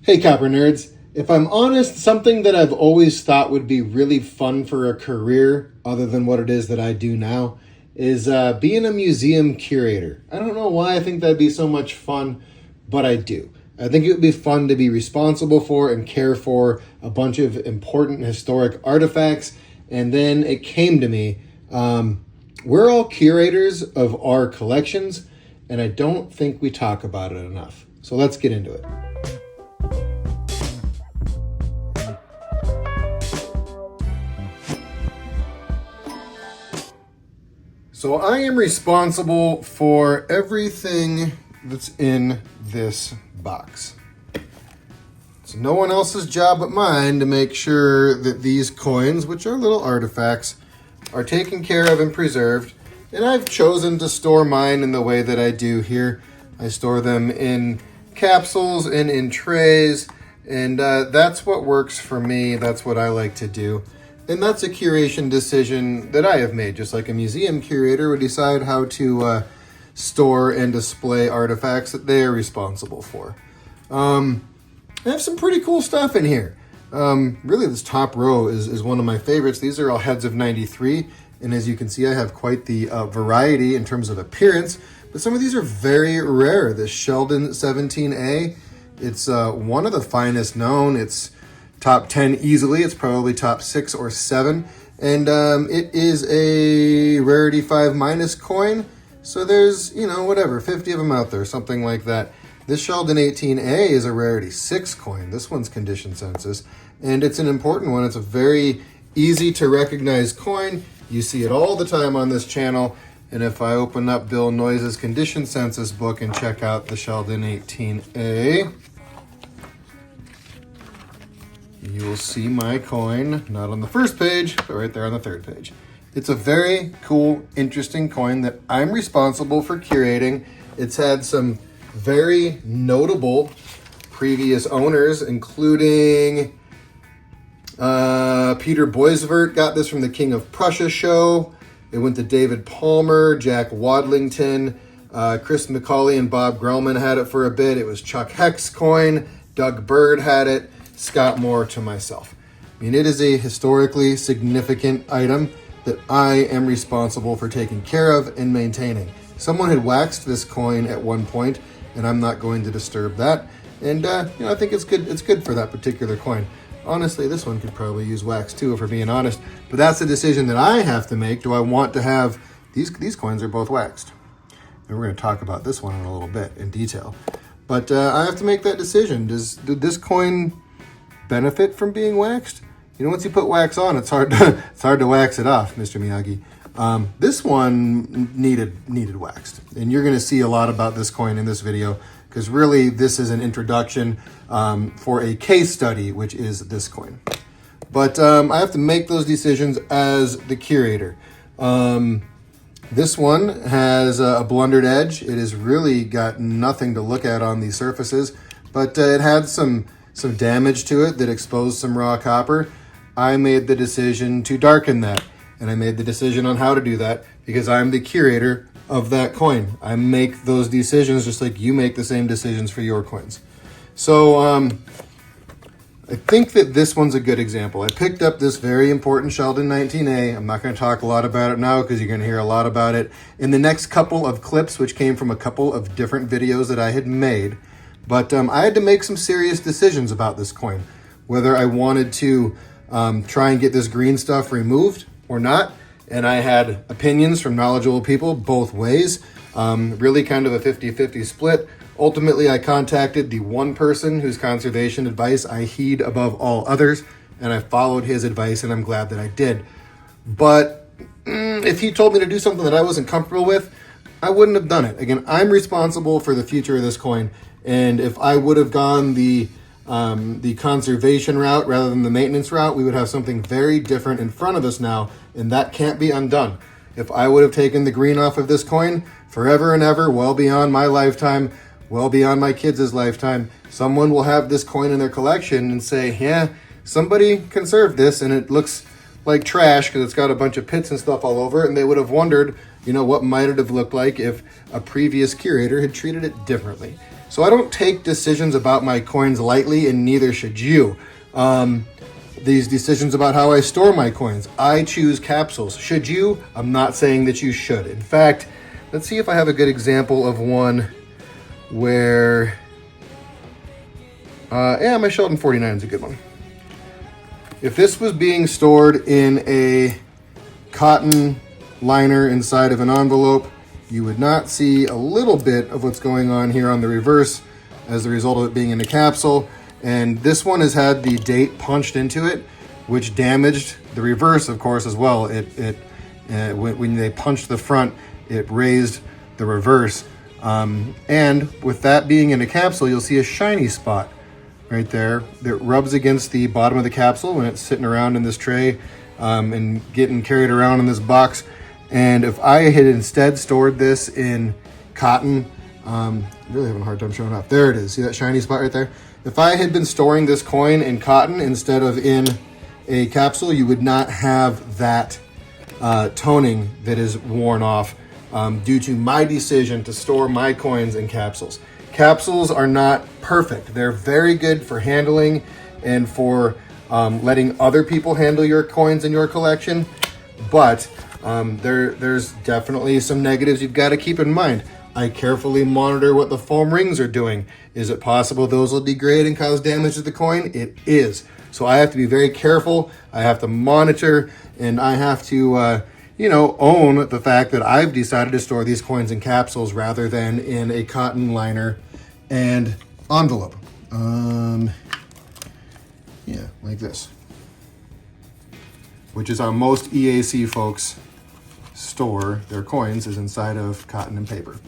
Hey Copper Nerds, if I'm honest, something that I've always thought would be really fun for a career, other than what it is that I do now, is being a museum curator. I don't know why I think that'd be so much fun, but I do. I think it would be fun to be responsible for and care for a bunch of important historic artifacts, and then it came to me, we're all curators of our collections, and I don't think we talk about it enough. So let's get into it. So I am responsible for everything that's in this box. It's no one else's job but mine to make sure that these coins, which are little artifacts, are taken care of and preserved. And I've chosen to store mine in the way that I do here. I store them in capsules and in trays, and that's what works for me. That's what I like to do. And that's a curation decision that I have made, just like a museum curator would decide how to store and display artifacts that they are responsible for. I have some pretty cool stuff in here. Really, this top row is one of my favorites. These are all heads of 93, and as you can see, I have quite the variety in terms of appearance, but some of these are very rare. This Sheldon 17A, it's one of the finest known. It's top 10 easily. It's probably top 6 or 7. And it is a rarity 5 minus coin. So there's, 50 of them out there, something like that. This Sheldon 18A is a rarity 6 coin. This one's condition census. And it's an important one. It's a very easy to recognize coin. You see it all the time on this channel. And if I open up Bill Noyes' condition census book and check out the Sheldon 18A, you will see my coin, not on the first page, but right there on the third page. It's a very cool, interesting coin that I'm responsible for curating. It's had some very notable previous owners, including Peter Boisvert got this from the King of Prussia show. It went to David Palmer, Jack Wadlington, Chris McCauley and Bob Grellman had it for a bit. It was Chuck Heck's coin. Doug Bird had it. Scott Moore to myself. I mean, it is a historically significant item that I am responsible for taking care of and maintaining. Someone had waxed this coin at one point, and I'm not going to disturb that. And I think it's good. It's good for that particular coin. Honestly, this one could probably use wax too, if we're being honest. But that's the decision that I have to make. Do I want to have these coins are both waxed? And we're going to talk about this one in a little bit in detail. But I have to make that decision. Did this coin benefit from being waxed? Once you put wax on, it's hard to wax it off, Mr. Miyagi. This one needed waxed, and you're going to see a lot about this coin in this video, because really this is an introduction for a case study, which is this coin. But I have to make those decisions as the curator. This one has a blundered edge. It has really got nothing to look at on these surfaces, but it had some damage to it that exposed some raw copper. I made the decision to darken that, and I made the decision on how to do that because I'm the curator of that coin. I make those decisions just like you make the same decisions for your coins. So I think that this one's a good example. I picked up this very important Sheldon 19A. I'm not going to talk a lot about it now because you're going to hear a lot about it in the next couple of clips, which came from a couple of different videos that I had made. But I had to make some serious decisions about this coin, whether I wanted to try and get this green stuff removed or not. And I had opinions from knowledgeable people both ways, really kind of a 50-50 split. Ultimately, I contacted the one person whose conservation advice I heed above all others, and I followed his advice, and I'm glad that I did. But if he told me to do something that I wasn't comfortable with, I wouldn't have done it. Again, I'm responsible for the future of this coin. And if I would have gone the conservation route rather than the maintenance route, we would have something very different in front of us now, and that can't be undone. If I would have taken the green off of this coin forever and ever, well beyond my lifetime, well beyond my kids' lifetime, someone will have this coin in their collection and say, yeah, somebody conserved this, and it looks like trash because it's got a bunch of pits and stuff all over it, and they would have wondered, what might it have looked like if a previous curator had treated it differently. So I don't take decisions about my coins lightly, and neither should you. These decisions about how I store my coins, I choose capsules. Should you? I'm not saying that you should. In fact, let's see if I have a good example of one where, my Sheldon 49 is a good one. If this was being stored in a cotton liner inside of an envelope, you would not see a little bit of what's going on here on the reverse as a result of it being in a capsule. And this one has had the date punched into it, which damaged the reverse, of course, as well. When they punched the front, it raised the reverse. And with that being in a capsule, you'll see a shiny spot right there that rubs against the bottom of the capsule when it's sitting around in this tray and getting carried around in this box. And if I had instead stored this in cotton, really having a hard time showing up. There it is. See that shiny spot right there? If I had been storing this coin in cotton instead of in a capsule, you would not have that toning that is worn off due to my decision to store my coins in capsules. Capsules are not perfect. They're very good for handling and for letting other people handle your coins in your collection, but there's definitely some negatives you've got to keep in mind. I carefully monitor what the foam rings are doing. Is it possible those will degrade and cause damage to the coin? It is. So I have to be very careful. I have to monitor, and I have to, own the fact that I've decided to store these coins in capsules rather than in a cotton liner and envelope. Like this, which is how most EAC folks store their coins, is inside of cotton and paper.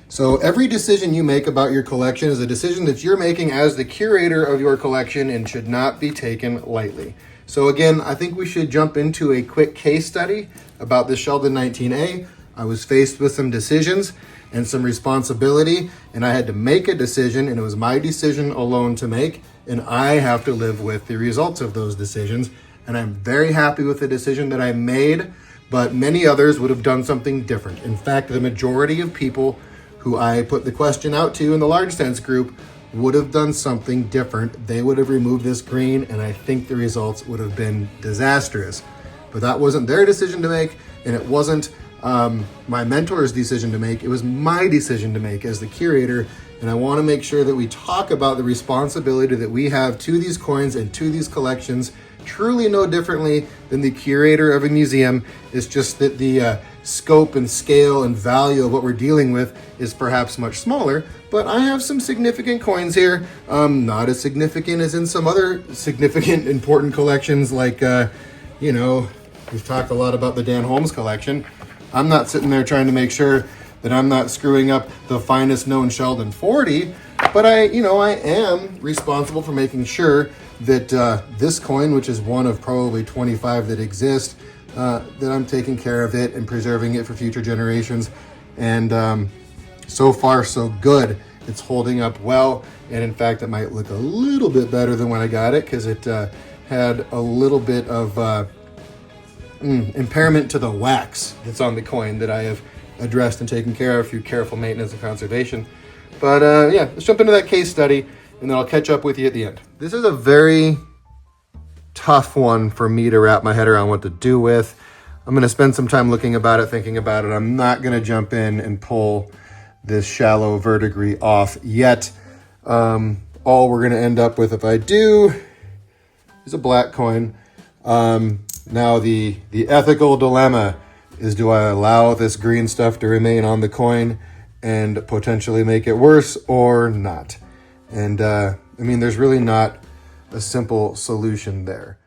So every decision you make about your collection is a decision that you're making as the curator of your collection and should not be taken lightly. So again, I think we should jump into a quick case study about the Sheldon 19A. I was faced with some decisions and some responsibility, and I had to make a decision, and it was my decision alone to make, and I have to live with the results of those decisions. And I'm very happy with the decision that I made, but many others would have done something different. In fact, the majority of people who I put the question out to in the large sense group would have done something different. They would have removed this green, and I think the results would have been disastrous. But that wasn't their decision to make, and it wasn't my mentor's decision to make. It was my decision to make as the curator, and I want to make sure that we talk about the responsibility that we have to these coins and to these collections truly no differently than the curator of a museum. It's just that the scope and scale and value of what we're dealing with is perhaps much smaller, but I have some significant coins here, not as significant as in some other significant important collections like, we've talked a lot about the Dan Holmes collection. I'm not sitting there trying to make sure that I'm not screwing up the finest known Sheldon 40, but I am responsible for making sure that this coin, which is one of probably 25 that exist, that I'm taking care of it and preserving it for future generations. And so far, so good. It's holding up well. And in fact, it might look a little bit better than when I got it, because it had a little bit of impairment to the wax that's on the coin that I have addressed and taken care of through careful maintenance and conservation. But let's jump into that case study, and then I'll catch up with you at the end. This is a very tough one for me to wrap my head around what to do with. I'm going to spend some time looking about it, thinking about it. I'm not going to jump in and pull this shallow verdigris off yet. All we're going to end up with, if I do, is a black coin. Now the ethical dilemma is, do I allow this green stuff to remain on the coin and potentially make it worse or not? And there's really not a simple solution there.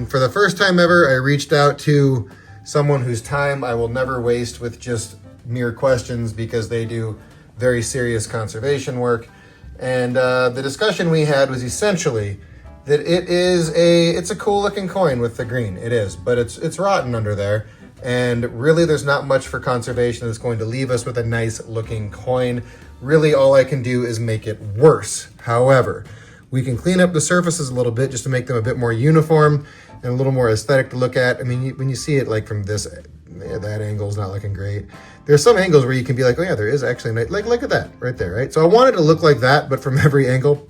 For the first time ever, I reached out to someone whose time I will never waste with just mere questions, because they do very serious conservation work. And the discussion we had was essentially that it's a cool looking coin with the green. It is, but it's rotten under there. And really there's not much for conservation that's going to leave us with a nice looking coin. Really all I can do is make it worse. However, we can clean up the surfaces a little bit just to make them a bit more uniform and a little more aesthetic to look at. I mean, when you see it like from this, that angle's not looking great. There's some angles where you can be like, oh yeah, there is actually, like look at that right there, right? So I wanted to look like that, but from every angle.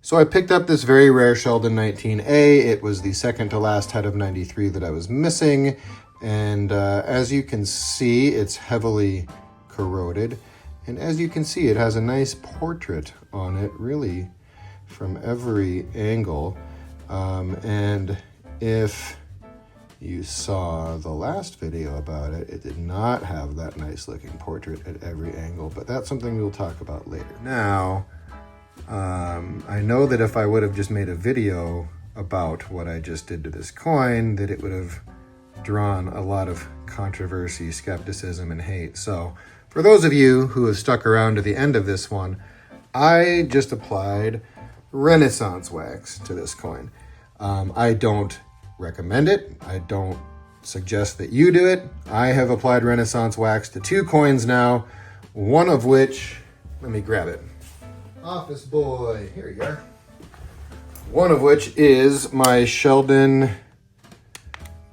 So I picked up this very rare Sheldon 19A. It was the second to last head of 93 that I was missing. And as you can see, it's heavily corroded. And as you can see, it has a nice portrait on it, really, from every angle. And if you saw the last video about it, it did not have that nice looking portrait at every angle, but that's something we'll talk about later. Now, I know that if I would have just made a video about what I just did to this coin, that it would have drawn a lot of controversy, skepticism, and hate. So for those of you who have stuck around to the end of this one, I just applied Renaissance wax to this coin. I don't recommend it. I don't suggest that you do it. I have applied Renaissance wax to 2 coins now, one of which, let me grab it. Office boy, here you are. One of which is my Sheldon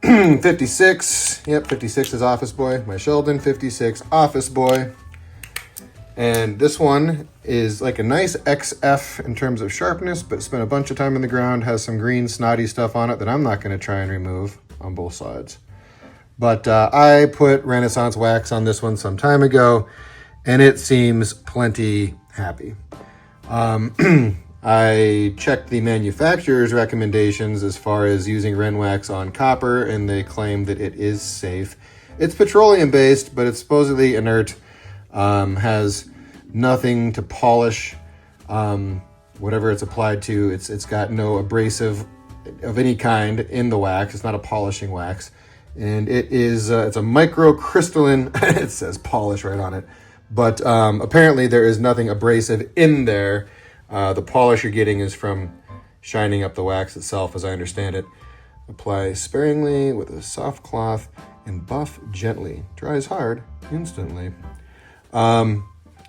56. Yep, 56 is Office Boy. My Sheldon 56 Office Boy. And this one is like a nice XF in terms of sharpness, but spent a bunch of time in the ground, has some green snotty stuff on it that I'm not going to try and remove on both sides. But I put Renaissance wax on this one some time ago, and it seems plenty happy. I checked the manufacturer's recommendations as far as using Ren wax on copper, and they claim that it is safe. It's petroleum based, but it's supposedly inert, has nothing to polish whatever it's applied to. It's got no abrasive of any kind in the wax. It's not a polishing wax, and it is it's a microcrystalline. It says polish right on it, but apparently there is nothing abrasive in there. The polish you're getting is from shining up the wax itself, as I understand it. Apply sparingly with a soft cloth and buff gently. Dries hard instantly.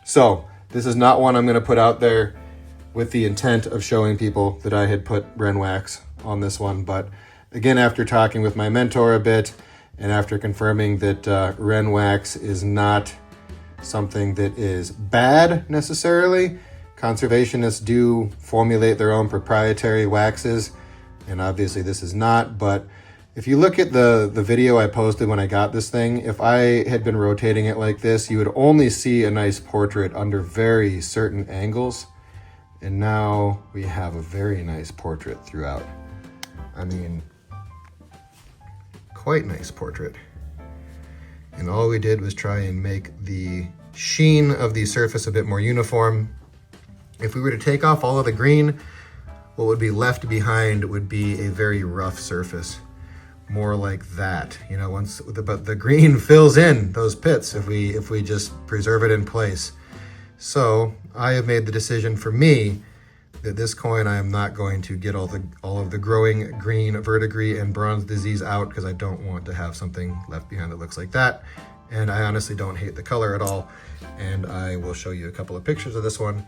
So this is not one I'm going to put out there with the intent of showing people that I had put Ren wax on this one. But again, after talking with my mentor a bit and after confirming that Ren wax is not something that is bad necessarily, conservationists do formulate their own proprietary waxes, and obviously this is not. But if you look at the video I posted when I got this thing, if I had been rotating it like this, you would only see a nice portrait under very certain angles. And now we have a very nice portrait throughout. I mean, quite nice portrait. And all we did was try and make the sheen of the surface a bit more uniform. If we were to take off all of the green, what would be left behind would be a very rough surface. More like that, you know, but the green fills in those pits if we just preserve it in place. So I have made the decision for me that this coin, I am not going to get all of the growing green verdigris and bronze disease out, because I don't want to have something left behind that looks like that. And I honestly don't hate the color at all. And I will show you a couple of pictures of this one.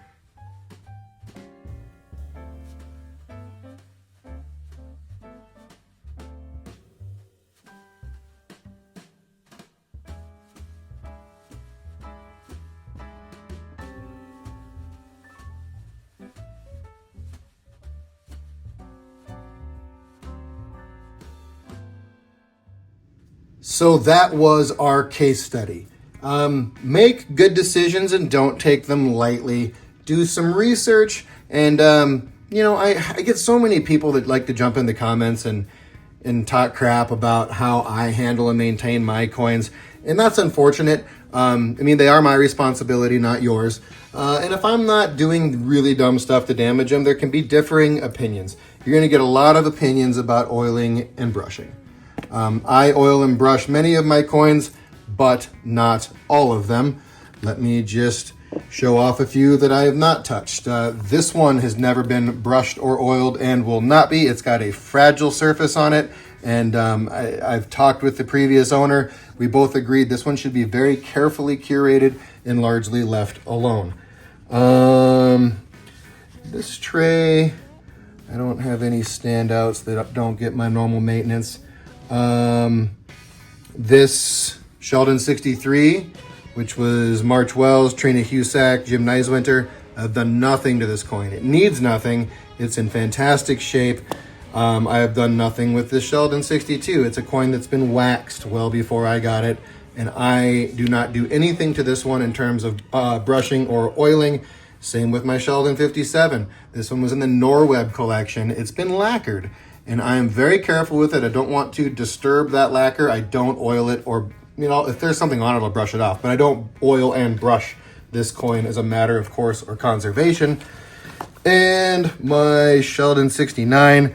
So that was our case study. Make good decisions and don't take them lightly. Do some research. And, you know, I get so many people that like to jump in the comments and talk crap about how I handle and maintain my coins. And that's unfortunate. I mean, they are my responsibility, not yours. And if I'm not doing really dumb stuff to damage them, there can be differing opinions. You're going to get a lot of opinions about oiling and brushing. I oil and brush many of my coins, but not all of them. Let me just show off a few that I have not touched. This one has never been brushed or oiled and will not be. It's got a fragile surface on it, and I've talked with the previous owner. We both agreed this one should be very carefully curated and largely left alone. This tray, I don't have any standouts that don't get my normal maintenance. This Sheldon 63, which was March Wells, Trina Husak, Jim Neiswinter. I've done nothing to this coin. It needs nothing. It's in fantastic shape. I have done nothing with this Sheldon 62. It's a coin that's been waxed well before I got it, and I do not do anything to this one in terms of brushing or oiling. Same with my Sheldon 57. This one was in the Norweb collection. It's been lacquered, and I am very careful with it. I don't want to disturb that lacquer. I don't oil it, or, you know, if there's something on it, I'll brush it off, but I don't oil and brush this coin as a matter of course or conservation. And my Sheldon 69,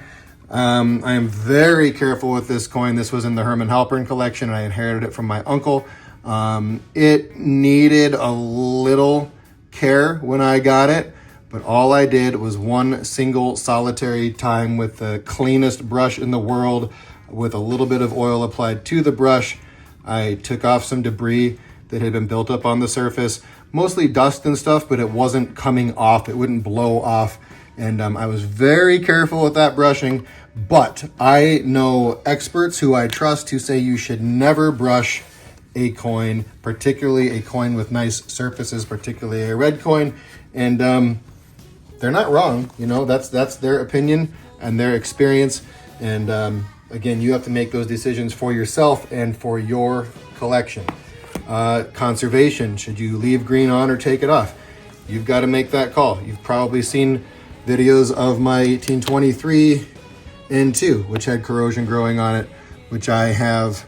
I am very careful with this coin. This was in the Herman Halpern collection, and I inherited it from my uncle. It needed a little care when I got it, but all I did was one single solitary time with the cleanest brush in the world with a little bit of oil applied to the brush. I took off some debris that had been built up on the surface, mostly dust and stuff, but it wasn't coming off. It wouldn't blow off. And I was very careful with that brushing, but I know experts who I trust who say you should never brush a coin, particularly a coin with nice surfaces, particularly a red coin. And they're not wrong. You know, that's their opinion and their experience. And again, you have to make those decisions for yourself and for your collection. Conservation, should you leave green on or take it off? You've got to make that call. You've probably seen videos of my 1823 N2, which had corrosion growing on it, which I have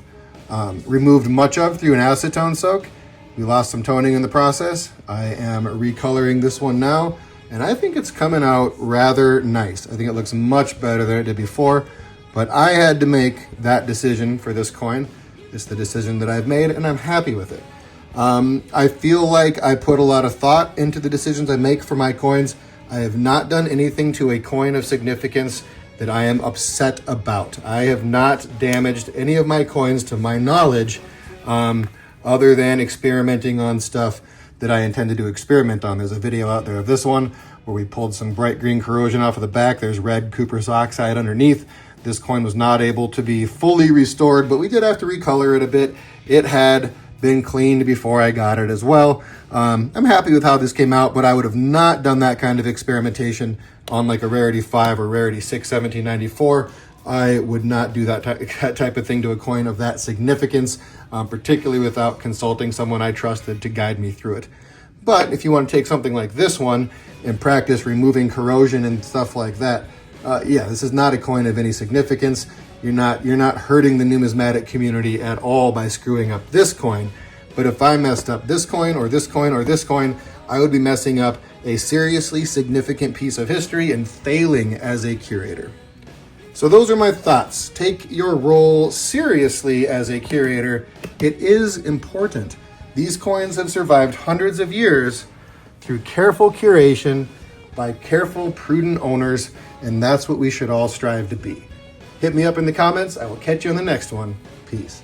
removed much of through an acetone soak. We lost some toning in the process. I am recoloring this one now, and I think it's coming out rather nice. I think it looks much better than it did before, but I had to make that decision for this coin. It's the decision that I've made, and I'm happy with it. I feel like I put a lot of thought into the decisions I make for my coins. I have not done anything to a coin of significance that I am upset about. I have not damaged any of my coins to my knowledge, other than experimenting on stuff that I intended to experiment on. There's a video out there of this one where we pulled some bright green corrosion off of the back. There's red cuprous oxide underneath. This coin was not able to be fully restored, but we did have to recolor it a bit. It had been cleaned before I got it as well. I'm happy with how this came out, but I would have not done that kind of experimentation on like a Rarity 5 or Rarity 6 1794. I would not do that type of thing to a coin of that significance, particularly without consulting someone I trusted to guide me through it. But if you want to take something like this one and practice removing corrosion and stuff like that, yeah, this is not a coin of any significance. You're not hurting the numismatic community at all by screwing up this coin. But if I messed up this coin or this coin or this coin, I would be messing up a seriously significant piece of history and failing as a curator. So those are my thoughts. Take your role seriously as a curator. It is important. These coins have survived hundreds of years through careful curation by careful, prudent owners, and that's what we should all strive to be. Hit me up in the comments. I will catch you on the next one. Peace.